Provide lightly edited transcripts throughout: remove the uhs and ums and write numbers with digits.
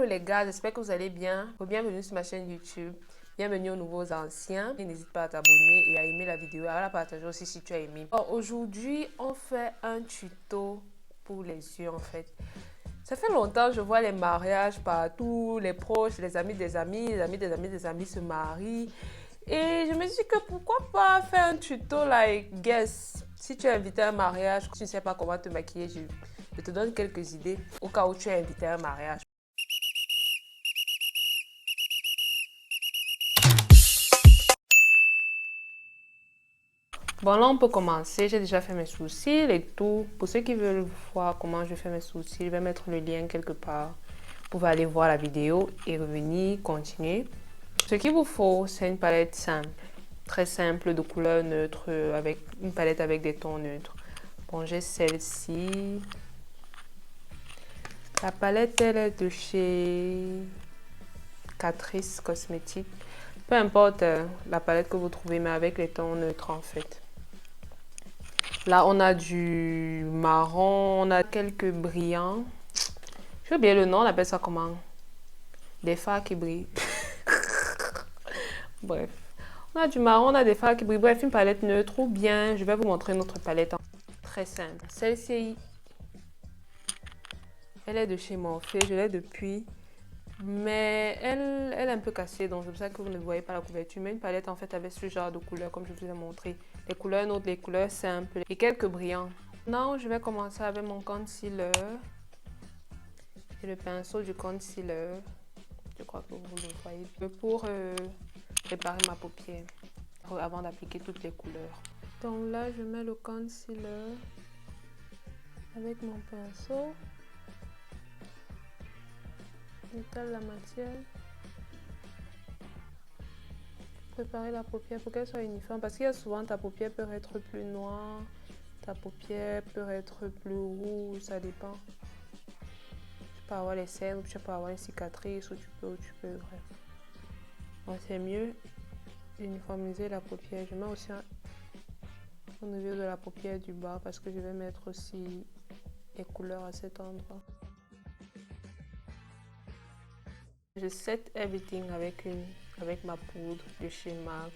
Hello les gars, j'espère que vous allez bien. Bienvenue sur ma chaîne YouTube. Bienvenue aux nouveaux anciens. N'hésite pas à t'abonner et à aimer la vidéo, à la partager aussi si tu as aimé. Aujourd'hui, on fait un tuto pour les yeux en fait. Ça fait longtemps que je vois les mariages partout, les proches, les amis des amis, les amis des amis des amis se marient. Et je me suis dit que pourquoi pas faire un tuto like guess. Si tu es invité à un mariage, tu ne sais pas comment te maquiller, je te donne quelques idées au cas où tu es invité à un mariage. Bon, là, on peut commencer. J'ai déjà fait mes sourcils et tout. Pour ceux qui veulent voir comment je fais mes sourcils, je vais mettre le lien quelque part. Vous pouvez aller voir la vidéo et revenir, continuer. Ce qu'il vous faut, c'est une palette simple, très simple, de couleur neutre, avec une palette avec des tons neutres. Bon, j'ai celle-ci. La palette, elle est de chez Catrice Cosmétiques. Peu importe la palette que vous trouvez, mais avec les tons neutres en fait. Là, on a du marron, on a quelques brillants. J'ai oublié le nom, on appelle ça comment? Des fards qui brillent. Bref. On a du marron, on a des fards qui brillent. Bref, une palette neutre ou bien, je vais vous montrer notre palette très simple. Celle-ci, elle est de chez Morphe, je l'ai depuis. Mais elle est un peu cassée, donc c'est pour ça que vous ne voyez pas la couverture. Mais une palette en fait avec ce genre de couleurs, comme je vous ai montré. Les couleurs neutres, les couleurs simples et quelques brillants. Maintenant, je vais commencer avec mon concealer. Et le pinceau du concealer. Je crois que vous le voyez. Pour préparer ma paupière. Avant d'appliquer toutes les couleurs. Donc là, je mets le concealer avec mon pinceau. J'étale la matière. Préparer la paupière pour qu'elle soit uniforme. Parce qu'il y a souvent ta paupière peut être plus noire. Ta paupière peut être plus rouge. Ça dépend. Tu peux avoir les cernes, ou tu peux avoir une cicatrice, ou tu peux, bref. Donc c'est mieux d'uniformiser la paupière. Je mets aussi au niveau de la paupière du bas parce que je vais mettre aussi les couleurs à cet endroit. Je set everything avec ma poudre de chez MAC.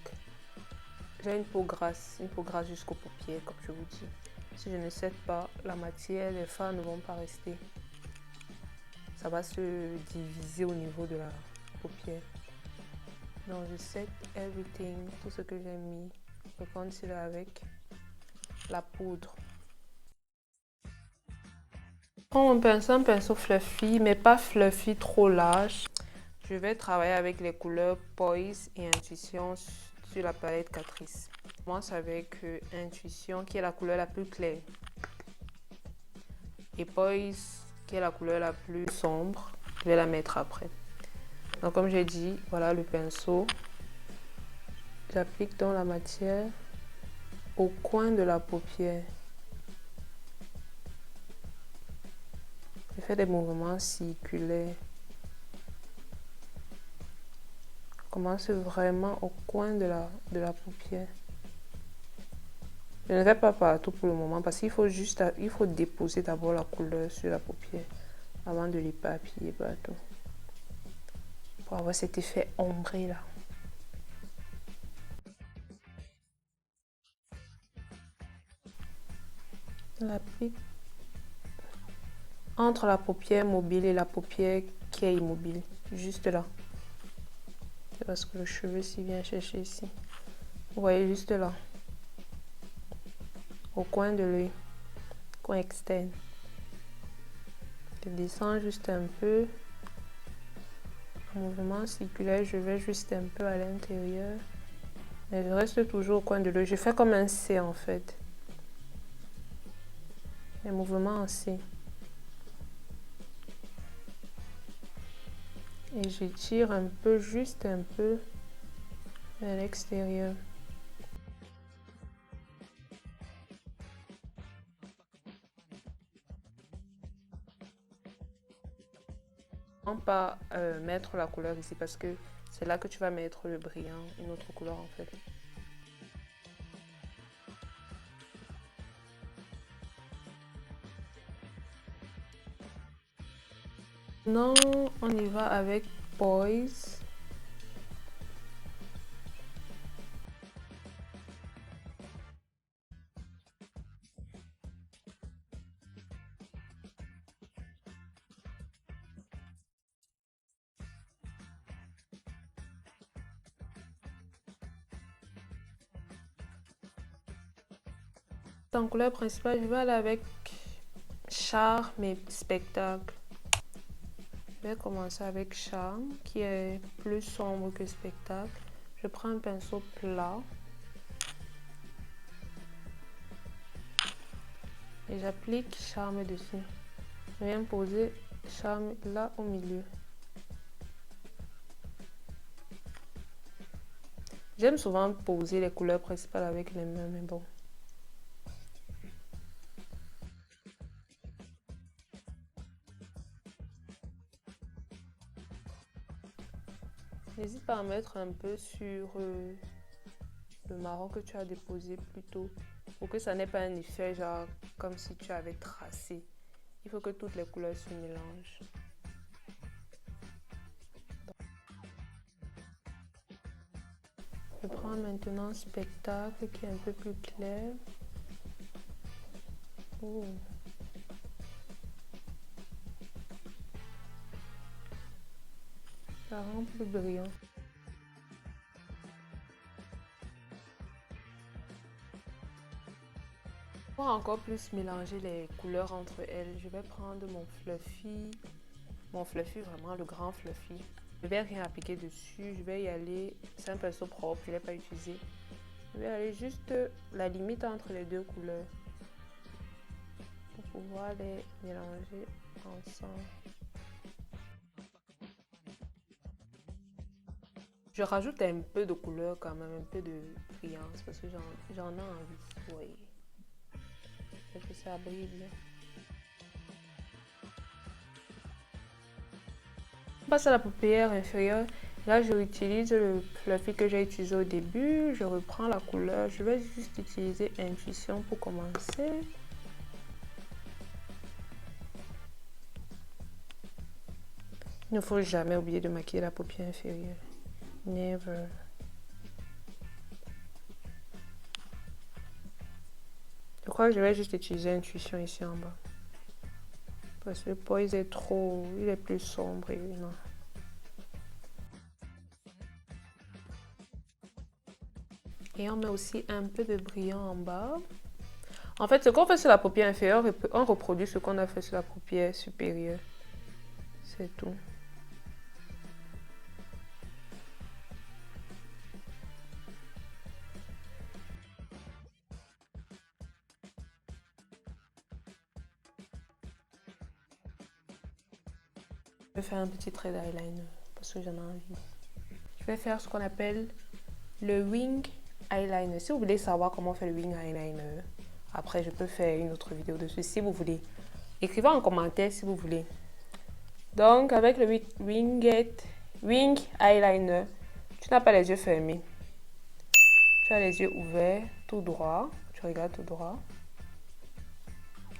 J'ai une peau grasse jusqu'aux paupières comme je vous dis. Si je ne set pas la matière, les fards ne vont pas rester. Ça va se diviser au niveau de la paupière. Donc je set everything, tout ce que j'ai mis, le concealer avec la poudre. Prends un pinceau fluffy, mais pas fluffy trop large. Je vais travailler avec les couleurs Poise et Intuition sur la palette Catrice. Je commence avec Intuition qui est la couleur la plus claire. Et Poise qui est la couleur la plus sombre. Je vais la mettre après. Donc comme j'ai dit, voilà le pinceau. J'applique dans la matière au coin de la paupière. Je fais des mouvements circulaires. Commence vraiment au coin de la paupière. Je ne vais pas partout pour le moment parce qu'il faut déposer d'abord la couleur sur la paupière avant de l'éparpiller partout. Pour avoir cet effet ombré là. L'applique entre la paupière mobile et la paupière qui est immobile. Juste là. C'est parce que le cheveu s'y vient chercher ici. Vous voyez juste là. Au coin de l'œil. Coin externe. Je descends juste un peu. Mouvement circulaire, je vais juste un peu à l'intérieur. Mais je reste toujours au coin de l'œil. Je fais comme un C en fait. Un mouvement en C. Et j'étire un peu, juste un peu à l'extérieur. On pas mettre la couleur ici parce que c'est là que tu vas mettre le brillant, une autre couleur en fait. Non, on y va avec Poise. En couleur principale, je vais aller avec Charme et Spectacle. Je vais commencer avec Charme, qui est plus sombre que Spectacle. Je prends un pinceau plat et j'applique Charme dessus. Je viens poser Charme là au milieu. J'aime souvent poser les couleurs principales avec les mains, mais bon. N'hésite pas à mettre un peu sur le marron que tu as déposé plus tôt pour que ça n'ait pas un effet genre comme si tu avais tracé. Il faut que toutes les couleurs se mélangent. Je prends maintenant Spectacle qui est un peu plus clair. Oh. Ça rend plus brillant. Pour encore plus mélanger les couleurs entre elles, je vais prendre mon fluffy vraiment le grand fluffy. Je vais rien appliquer dessus, je vais y aller, c'est un pinceau propre, je ne l'ai pas utilisé. Je vais aller juste la limite entre les deux couleurs pour pouvoir les mélanger ensemble. Je rajoute un peu de couleur quand même, un peu de brillance parce que j'en ai envie. Oui. Que ça brille. On passe à la paupière inférieure. Là, je utilise le fluffy que j'ai utilisé au début. Je reprends la couleur. Je vais juste utiliser Intuition pour commencer. Il ne faut jamais oublier de maquiller la paupière inférieure. Never. Je crois que je vais juste utiliser Intuition ici en bas. Parce que le Poise est trop... il est plus sombre et non. Et on met aussi un peu de brillant en bas. En fait, ce qu'on fait sur la paupière inférieure, on reproduit ce qu'on a fait sur la paupière supérieure. C'est tout. Je vais faire un petit trait d'eyeliner parce que j'en ai envie. Je vais faire ce qu'on appelle le wing eyeliner. Si vous voulez savoir comment faire le wing eyeliner, après je peux faire une autre vidéo dessus si vous voulez. Écrivez en commentaire si vous voulez. Donc avec le wing eyeliner, tu n'as pas les yeux fermés. Tu as les yeux ouverts, tout droit. Tu regardes tout droit.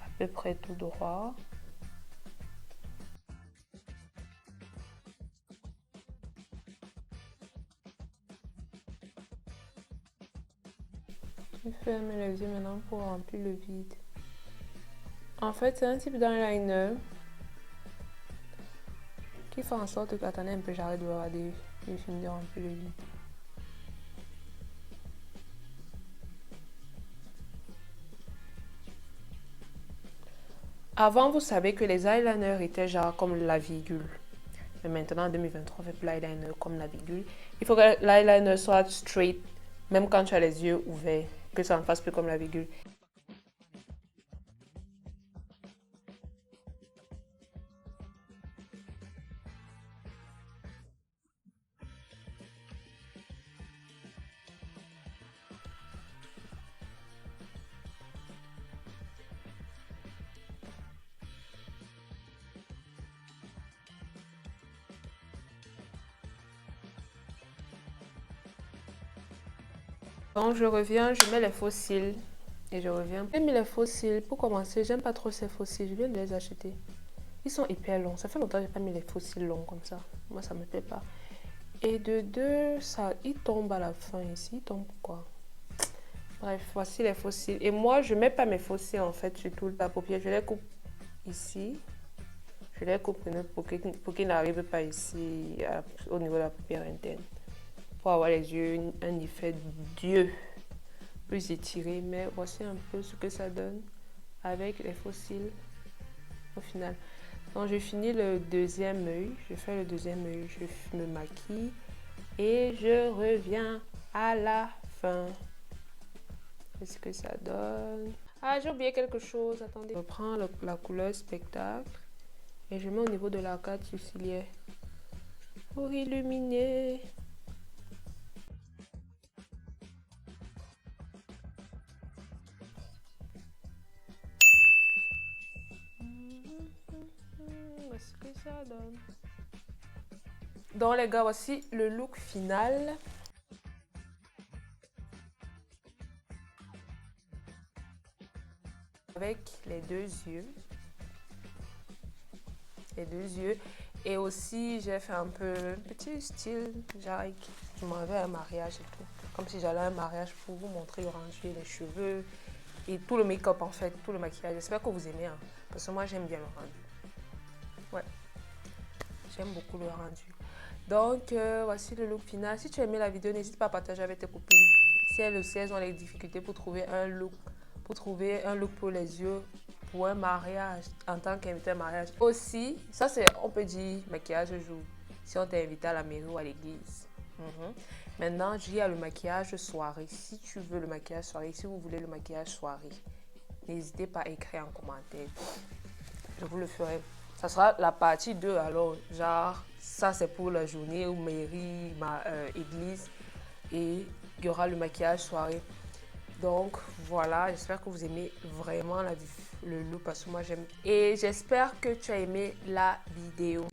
À peu près tout droit. Je ferme les yeux maintenant pour remplir le vide. En fait, c'est un type d'eyeliner qui fait en sorte que, attendez un peu, j'arrête de regarder, je finis de remplir le vide. Avant, vous savez que les eyeliners étaient genre comme la virgule. Mais maintenant, en 2023, on fait plus l'eyeliner comme la virgule. Il faut que l'eyeliner soit straight, même quand tu as les yeux ouverts, que ça ne fasse plus comme la virgule. Donc je reviens, je mets les faux cils et je reviens. J'ai mis les faux cils pour commencer. J'aime pas trop ces faux cils, je viens de les acheter. Ils sont hyper longs. Ça fait longtemps que j'ai pas mis les fossiles longs comme ça. Moi, ça me plaît pas. Et de deux, ça, il tombe à la fin ici. Il tombe pourquoi? Bref, voici les fossiles. Et moi, je mets pas mes fossiles en fait sur toute la paupière. Je les coupe ici. Je les coupe pour qu'ils n'arrivent pas ici au niveau de la paupière interne. Pour avoir les yeux, un effet d'yeux plus étiré. Mais voici un peu ce que ça donne avec les fossiles au final. Donc, je finis le deuxième œil. Je fais le deuxième œil. Je me maquille. Et je reviens à la fin. Qu'est-ce que ça donne? Ah, j'ai oublié quelque chose. Attendez. Je prends la couleur spectacle et je mets au niveau de l'arcade sourcilière pour illuminer. Voici ce que ça donne. Donc les gars, voici le look final. Avec les deux yeux. Les deux yeux. Et aussi, j'ai fait un peu un petit style Jake. Je m'en vais à un mariage et tout. Comme si j'allais à un mariage pour vous montrer le rendu, les cheveux et tout le make-up en fait, tout le maquillage. J'espère que vous aimez. Hein, parce que moi, j'aime bien le rendu. Ouais. J'aime beaucoup le rendu. Donc, voici le look final. Si tu as aimé la vidéo, n'hésite pas à partager avec tes copines. Si elles aussi, elles ont les difficultés pour trouver un look pour les yeux, pour un mariage, en tant qu'invité à un mariage. Aussi, ça c'est, on peut dire, maquillage jour. Si on t'est invité à la mairie ou à l'église. Maintenant, il y a le maquillage soirée. Si tu veux le maquillage soirée, si vous voulez le maquillage soirée, n'hésitez pas à écrire en commentaire. Je vous le ferai. Ça sera la partie 2 alors, genre, ça c'est pour la journée ou mairie, église. Et il y aura le maquillage soirée. Donc voilà, j'espère que vous aimez vraiment le look parce que moi j'aime. Et j'espère que tu as aimé la vidéo.